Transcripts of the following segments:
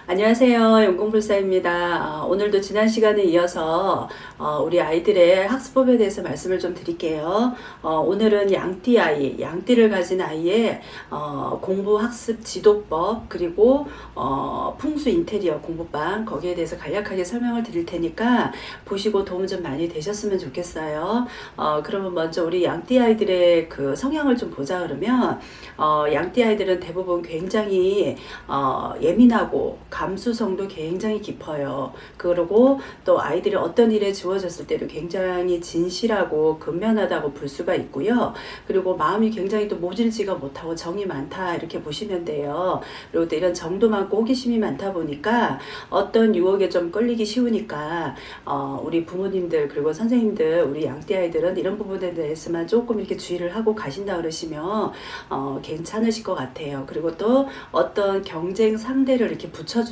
안녕하세요. 연공불사입니다. 오늘도 지난 시간에 이어서 우리 아이들의 학습법에 대해서 말씀을 좀 드릴게요. 오늘은 양띠 아이, 양띠를 가진 아이의 공부 학습 지도법 그리고 풍수 인테리어 공부방 거기에 대해서 간략하게 설명을 드릴 테니까 보시고 도움 좀 많이 되셨으면 좋겠어요. 그러면 먼저 우리 양띠 아이들의 그 성향을 좀 보자 그러면 양띠 아이들은 대부분 굉장히 예민하고 감수성도 굉장히 깊어요. 그리고 또 아이들이 어떤 일에 주어졌을 때도 굉장히 진실하고 근면하다고 볼 수가 있고요. 그리고 마음이 굉장히 또 모질지가 못하고 정이 많다 이렇게 보시면 돼요. 그리고 또 이런 정도 많고 호기심이 많다 보니까 어떤 유혹에 좀 끌리기 쉬우니까 우리 부모님들 그리고 선생님들 우리 양띠 아이들은 이런 부분에 대해서만 조금 이렇게 주의를 하고 가신다 그러시면 괜찮으실 것 같아요. 그리고 또 어떤 경쟁 상대를 이렇게 붙여주면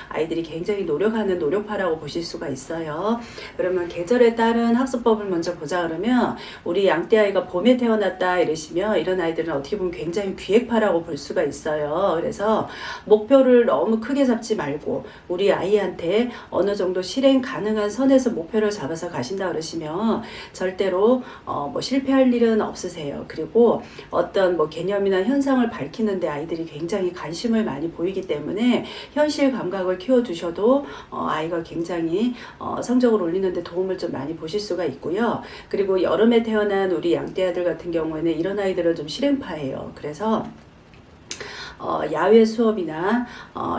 아이들이 굉장히 노력하는 노력파라고 보실 수가 있어요. 그러면 계절에 따른 학습법을 먼저 보자 그러면 우리 양띠 아이가 봄에 태어났다 이러시면 이런 아이들은 어떻게 보면 굉장히 기획파라고 볼 수가 있어요. 그래서 목표를 너무 크게 잡지 말고 우리 아이한테 어느 정도 실행 가능한 선에서 목표를 잡아서 가신다 그러시면 절대로 뭐 실패할 일은 없으세요. 그리고 어떤 뭐 개념이나 현상을 밝히는데 아이들이 굉장히 관심을 많이 보이기 때문에 현실 감각을 키워주셔도 아이가 굉장히 성적을 올리는데 도움을 좀 많이 보실 수가 있고요. 그리고 여름에 태어난 우리 양띠 아들 같은 경우에는 이런 아이들은 좀 실행파예요. 그래서 야외 수업이나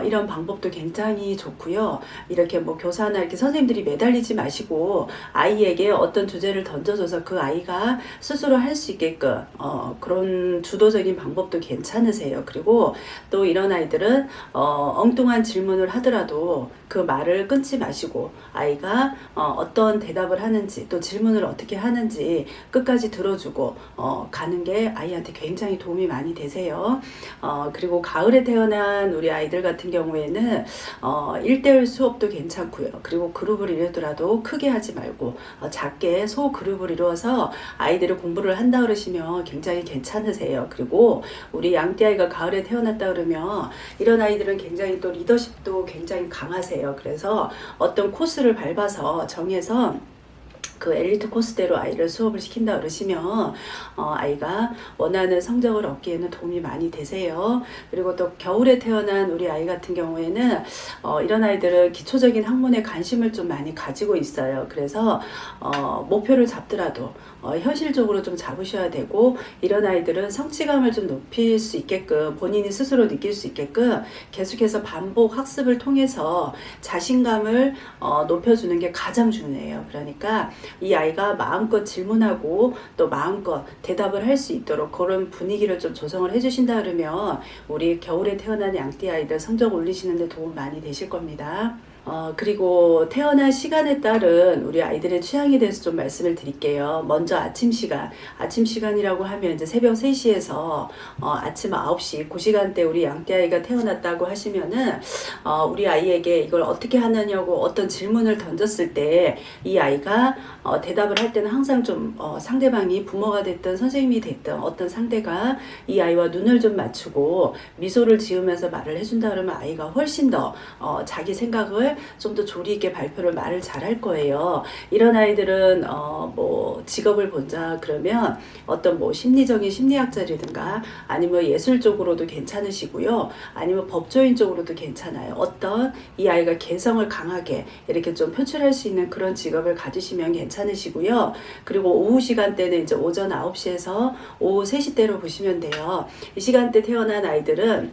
이런 방법도 굉장히 좋고요. 이렇게 뭐 교사나 이렇게 선생님들이 매달리지 마시고 아이에게 어떤 주제를 던져줘서 그 아이가 스스로 할 수 있게끔 그런 주도적인 방법도 괜찮으세요. 그리고 또 이런 아이들은 엉뚱한 질문을 하더라도 그 말을 끊지 마시고 아이가 어떤 대답을 하는지 또 질문을 어떻게 하는지 끝까지 들어주고 가는 게 아이한테 굉장히 도움이 많이 되세요. 그리고 가을에 태어난 우리 아이들 같은 경우에는 1대1 수업도 괜찮고요. 그리고 그룹을 이루더라도 크게 하지 말고 작게 소그룹을 이루어서 아이들이 공부를 한다 그러시면 굉장히 괜찮으세요. 그리고 우리 양띠 아이가 가을에 태어났다 그러면 이런 아이들은 굉장히 또 리더십도 굉장히 강하세요. 그래서 어떤 코스를 밟아서 정해서 그 엘리트 코스대로 아이를 수업을 시킨다 그러시면 아이가 원하는 성적을 얻기에는 도움이 많이 되세요. 그리고 또 겨울에 태어난 우리 아이 같은 경우에는 이런 아이들은 기초적인 학문에 관심을 좀 많이 가지고 있어요. 그래서 목표를 잡더라도 현실적으로 좀 잡으셔야 되고 이런 아이들은 성취감을 좀 높일 수 있게끔 본인이 스스로 느낄 수 있게끔 계속해서 반복 학습을 통해서 자신감을 높여주는 게 가장 중요해요. 그러니까 이 아이가 마음껏 질문하고 또 마음껏 대답을 할 수 있도록 그런 분위기를 좀 조성을 해주신다 그러면 우리 겨울에 태어난 양띠 아이들 성적 올리시는데 도움 많이 되실 겁니다. 그리고 태어난 시간에 따른 우리 아이들의 취향에 대해서 좀 말씀을 드릴게요. 먼저 아침 시간. 아침 시간이라고 하면 이제 새벽 3시에서 아침 9시, 그 시간대 우리 양띠 아이가 태어났다고 하시면은 우리 아이에게 이걸 어떻게 하느냐고 어떤 질문을 던졌을 때 이 아이가 대답을 할 때는 항상 좀 상대방이 부모가 됐든 선생님이 됐든 어떤 상대가 이 아이와 눈을 좀 맞추고 미소를 지으면서 말을 해준다 그러면 아이가 훨씬 더 자기 생각을 좀 더 조리 있게 발표를 말을 잘 할 거예요. 이런 아이들은 뭐 직업을 본다 그러면 어떤 뭐 심리적인 심리학자라든가 아니면 예술 쪽으로도 괜찮으시고요. 아니면 법조인 쪽으로도 괜찮아요. 어떤 이 아이가 개성을 강하게 이렇게 좀 표출할 수 있는 그런 직업을 가지시면 괜찮으시고요. 그리고 오후 시간대는 이제 오전 9시에서 오후 3시대로 보시면 돼요. 이 시간대 태어난 아이들은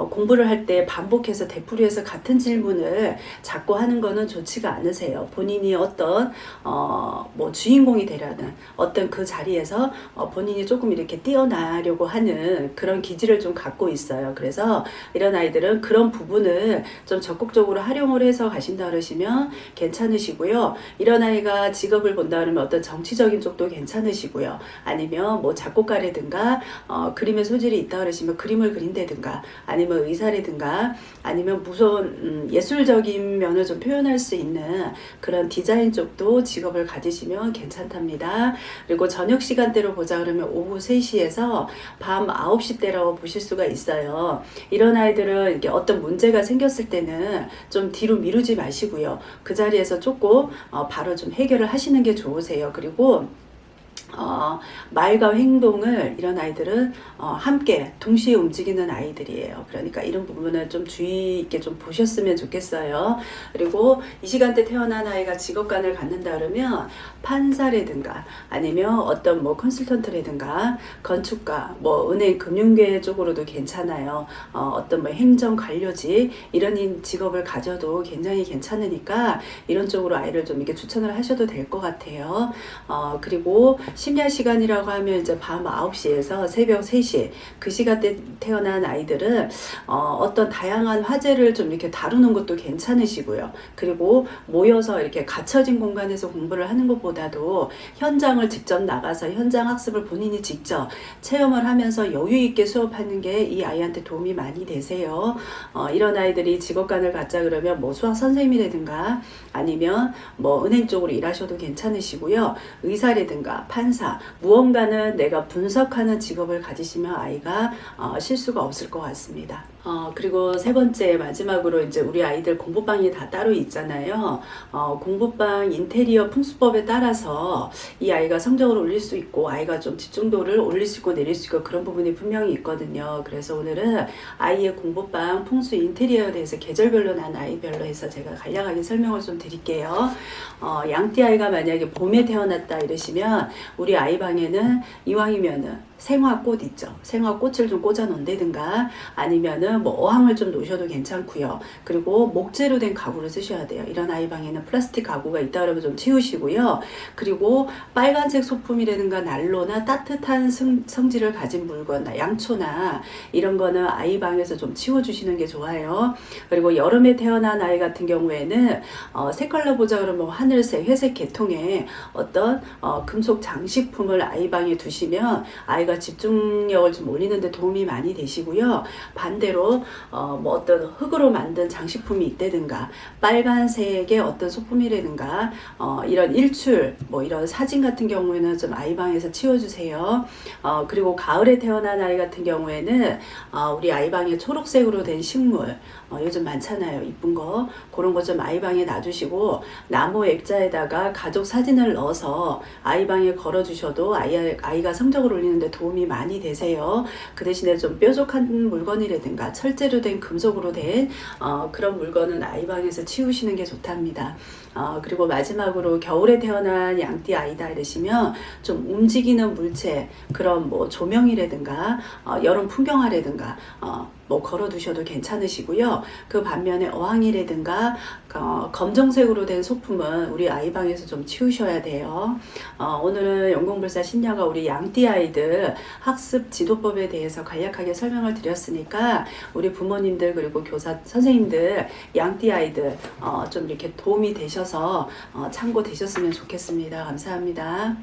공부를 할 때 반복해서 되풀이해서 같은 질문을 자꾸 하는 거는 좋지가 않으세요. 본인이 어떤 뭐 주인공이 되려는 어떤 그 자리에서 본인이 조금 이렇게 뛰어나려고 하는 그런 기질을 좀 갖고 있어요. 그래서 이런 아이들은 그런 부분을 좀 적극적으로 활용을 해서 가신다 그러시면 괜찮으시고요. 이런 아이가 직업을 본다 그러면 어떤 정치적인 쪽도 괜찮으시고요. 아니면 뭐 작곡가라든가 그림의 소질이 있다 그러시면 그림을 그린다든가 아니면 의사라든가 아니면 무슨 예술적인 면을 좀 표현할 수 있는 그런 디자인 쪽도 직업을 가지시면 괜찮답니다. 그리고 저녁 시간대로 보자 그러면 오후 3시에서 밤 9시대라고 보실 수가 있어요. 이런 아이들은 이게 어떤 문제가 생겼을 때는 좀 뒤로 미루지 마시고요. 그 자리에서 조금 바로 좀 해결을 하시는 게 좋으세요. 그리고 말과 행동을 이런 아이들은 함께 동시에 움직이는 아이들이에요. 그러니까 이런 부분을 좀 주의 있게 좀 보셨으면 좋겠어요. 그리고 이 시간대 태어난 아이가 직업관을 갖는다 그러면 판사라든가 아니면 어떤 뭐 컨설턴트라든가 건축가, 뭐 은행 금융계 쪽으로도 괜찮아요. 어떤 뭐 행정 관료직 이런 직업을 가져도 굉장히 괜찮으니까 이런 쪽으로 아이를 좀 이렇게 추천을 하셔도 될 것 같아요. 그리고 심야 시간이라고 하면 이제 밤 9시에서 새벽 3시 그 시간대 태어난 아이들은 어떤 다양한 화제를 좀 이렇게 다루는 것도 괜찮으시고요. 그리고 모여서 이렇게 갇혀진 공간에서 공부를 하는 것보다도 현장을 직접 나가서 현장 학습을 본인이 직접 체험을 하면서 여유 있게 수업하는 게 이 아이한테 도움이 많이 되세요. 이런 아이들이 직업관을 갖자 그러면 뭐 수학 선생님이라든가 아니면 뭐 은행 쪽으로 일하셔도 괜찮으시고요. 의사라든가 판사, 무언가는 내가 분석하는 직업을 가지시면 아이가 실수가 없을 것 같습니다. 그리고 세 번째 마지막으로 이제 우리 아이들 공부방이 다 따로 있잖아요. 공부방 인테리어 풍수법에 따라서 이 아이가 성적을 올릴 수 있고 아이가 좀 집중도를 올릴 수 있고 내릴 수 있고 그런 부분이 분명히 있거든요. 그래서 오늘은 아이의 공부방 풍수 인테리어에 대해서 계절별로 난 아이별로 해서 제가 간략하게 설명을 좀 드릴게요. 양띠 아이가 만약에 봄에 태어났다 이러시면 우리 아이 방에는 이왕이면은 생화꽃 있죠. 생화꽃을 좀 꽂아 놓는다든가 아니면은 뭐 어항을 좀 놓으셔도 괜찮고요. 그리고 목재로 된 가구를 쓰셔야 돼요. 이런 아이 방에는 플라스틱 가구가 있다 그러면 좀 치우시고요. 그리고 빨간색 소품이라든가 난로나 따뜻한 성질을 가진 물건, 양초나 이런 거는 아이 방에서 좀 치워주시는 게 좋아요. 그리고 여름에 태어난 아이 같은 경우에는 색깔로 보자 그러면 하늘색, 회색 계통의 어떤 금속 장식품을 아이 방에 두시면 아이가 집중력을 좀 올리는 데 도움이 많이 되시고요. 반대로 뭐 어떤 흙으로 만든 장식품이 있다든가 빨간색의 어떤 소품이라든가 이런 일출 뭐 이런 사진 같은 경우에는 좀 아이 방에서 치워주세요. 그리고 가을에 태어난 아이 같은 경우에는 우리 아이 방에 초록색으로 된 식물 요즘 많잖아요. 이쁜 거 그런 거 좀 아이 방에 놔주시고 나무 액자에다가 가족 사진을 넣어서 아이 방에 걸어 주셔도 아이가 성적을 올리는 데 도움이 많이 되세요. 그 대신에 좀 뾰족한 물건이라든가 철제로 된 금속으로 된 그런 물건은 아이 방에서 치우시는 게 좋답니다. 그리고 마지막으로 겨울에 태어난 양띠 아이다 이러시면 좀 움직이는 물체 그런 뭐 조명이라든가 여름 풍경화라든가 뭐 걸어두셔도 괜찮으시고요. 그 반면에 어항이라든가 검정색으로 된 소품은 우리 아이 방에서 좀 치우셔야 돼요. 오늘은 영공불사 신녀가 우리 양띠 아이들 학습 지도법에 대해서 간략하게 설명을 드렸으니까 우리 부모님들 그리고 교사 선생님들 양띠 아이들 좀 이렇게 도움이 되셔서 참고 되셨으면 좋겠습니다. 감사합니다.